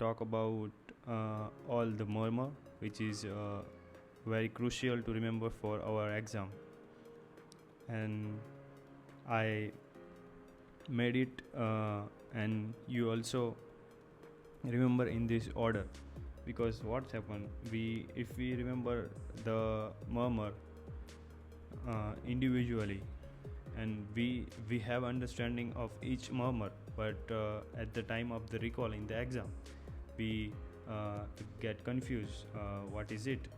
talk about all the murmur, which is very crucial to remember for our exam. And I made it, and you also remember in this order, because what's happened, if we remember the murmur individually, and we have understanding of each murmur, but at the time of the recall in the exam we get confused, what is it.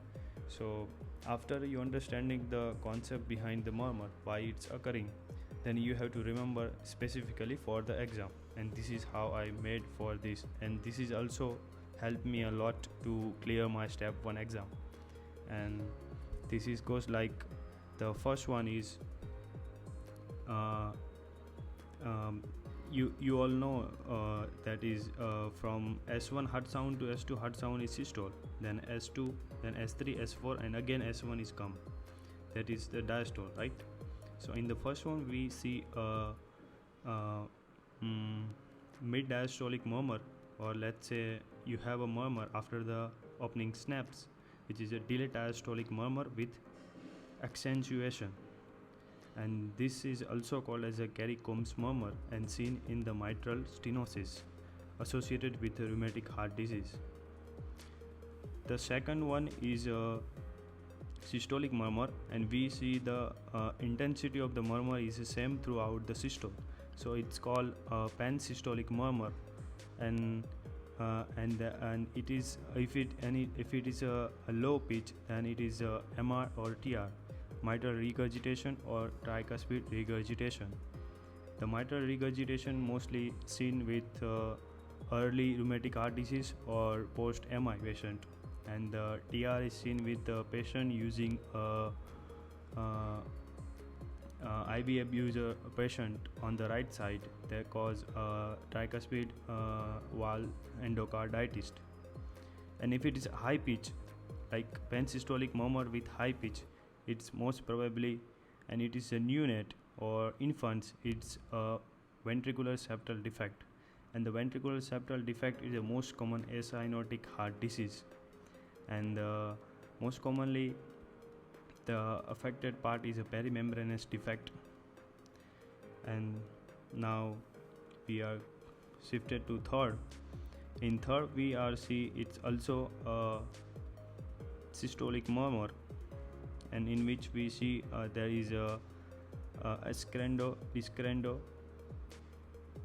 So after you understanding the concept behind the murmur, why it's occurring, then you have to remember specifically for the exam. And this is how I made for this, and this is also helped me a lot to clear my step 1 exam. And this is goes like, the first one is you all know that is from S1 heart sound to S2 heart sound is systole, then S2, then S3, S4, and again S1 is come, that is the diastole, right? So in the first one we see mid diastolic murmur, or let's say you have a murmur after the opening snaps, which is a delayed diastolic murmur with accentuation, and this is also called as a Carey-Combs murmur and seen in the mitral stenosis associated with rheumatic heart disease. The second one is a systolic murmur, and we see the intensity of the murmur is the same throughout the systole, so it's called a pansystolic murmur. And it is, if it is a low pitch, then it is a MR or TR, mitral regurgitation or tricuspid regurgitation. The mitral regurgitation mostly seen with early rheumatic heart disease or post MI patient, and the TR is seen with the patient using IV abuser patient on the right side that cause tricuspid valve endocarditis. And if it is high pitch, like pansystolic murmur with high pitch, it's most probably, and it is a neonate or infants, it's a ventricular septal defect, and the ventricular septal defect is the most common acyanotic heart disease, and most commonly the affected part is a perimembranous defect. And now we are shifted to third. In third we are see it's also a systolic murmur, and in which we see there is a ascendo, discrendo,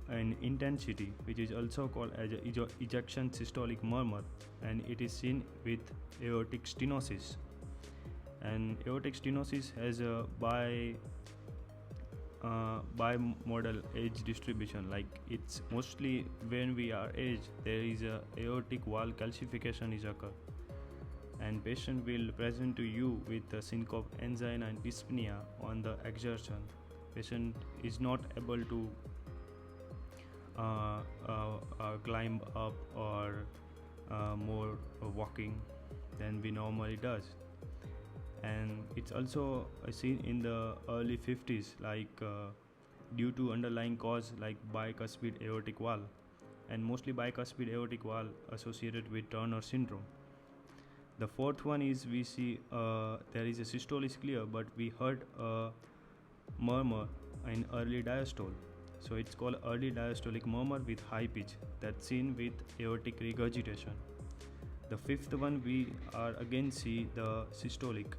and intensity, which is also called as a ejection systolic murmur, and it is seen with aortic stenosis. And aortic stenosis has a bimodal age distribution, like it's mostly when we are aged there is a aortic wall calcification is occur, and patient will present to you with a syncope, angina, and dyspnea on the exertion. Patient is not able to climb up or more walking than we normally does. And it's also seen in the early 50s, like due to underlying cause like bicuspid aortic valve, and mostly bicuspid aortic valve associated with Turner syndrome. The fourth one is we see there is a systole is clear, but we heard a murmur in early diastole, so it's called early diastolic murmur with high pitch, that's seen with aortic regurgitation. The fifth one we are again see the systolic,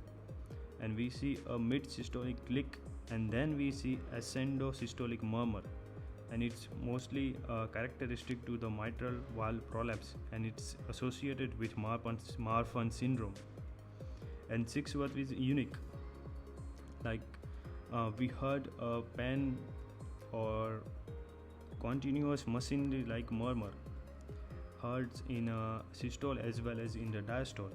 and we see a mid systolic click, and then we see ascendo-systolic murmur, and it's mostly characteristic to the mitral valve prolapse, and it's associated with Marfan syndrome. And sixth one is unique, like we heard a pen or continuous machinery like murmur heard in a systole as well as in the diastole,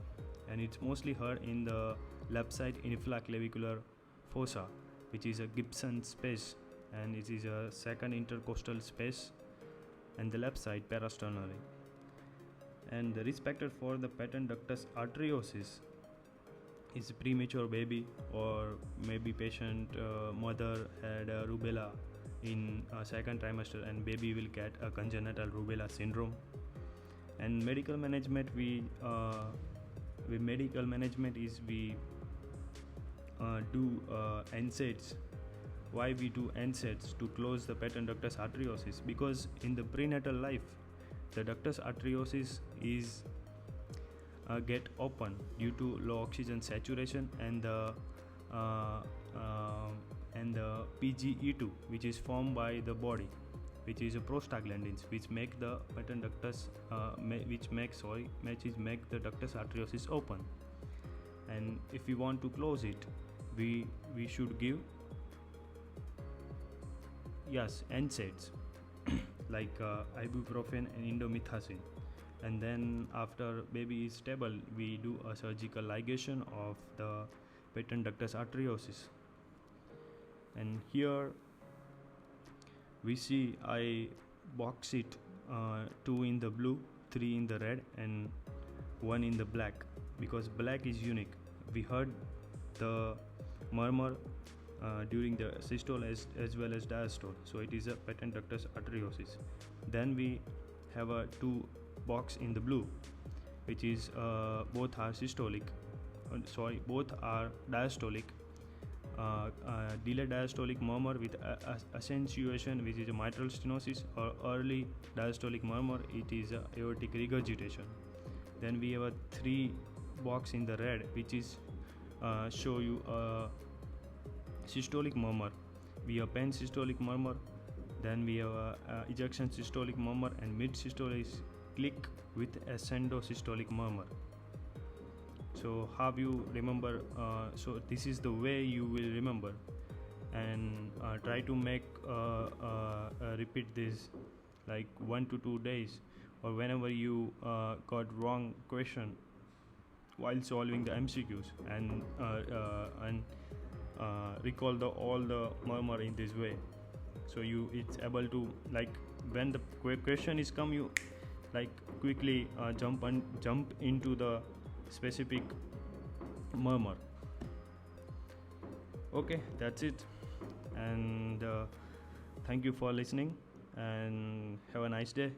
and it's mostly heard in the left side infraclavicular fossa, which is a Gibson space, and it is a second intercostal space, and the left side parasternally. And the risk factor for the patent ductus arteriosus is premature baby, or maybe patient mother had rubella in second trimester and baby will get a congenital rubella syndrome. And medical management, with medical management is we do NSAIDs. Why we do NSAIDs? To close the patent ductus arteriosus, because in the prenatal life the ductus arteriosus is get open due to low oxygen saturation and the PGE2, which is formed by the body, which is a prostaglandins, which make the patent ductus which make the ductus arteriosus open. And if we want to close it, we should give NSAIDs like ibuprofen and indomethacin. And then after baby is stable, we do a surgical ligation of the patent ductus arteriosus. And here we see I box it 2 in the blue, 3 in the red, and 1 in the black, because black is unique. We heard the murmur during the systole as well as diastole, so it is a patent ductus arteriosus. Then we have a 2 box in the blue, which is both are systolic, both are diastolic. Delayed diastolic murmur with accentuation, which is a mitral stenosis, or early diastolic murmur, it is a aortic regurgitation. Then we have a 3 box in the red, which is show you a systolic murmur. We have pan systolic murmur. Then we have a ejection systolic murmur, and mid systole is click with ascendosystolic murmur. So how you remember? So this is the way you will remember, and try to make repeat this like 1 to 2 days, or whenever you got wrong question while solving the MCQs, and recall all the murmur in this way. So it's able to, like, when the question is come, you like quickly jump into the specific murmur. Okay, that's it, and thank you for listening, and have a nice day.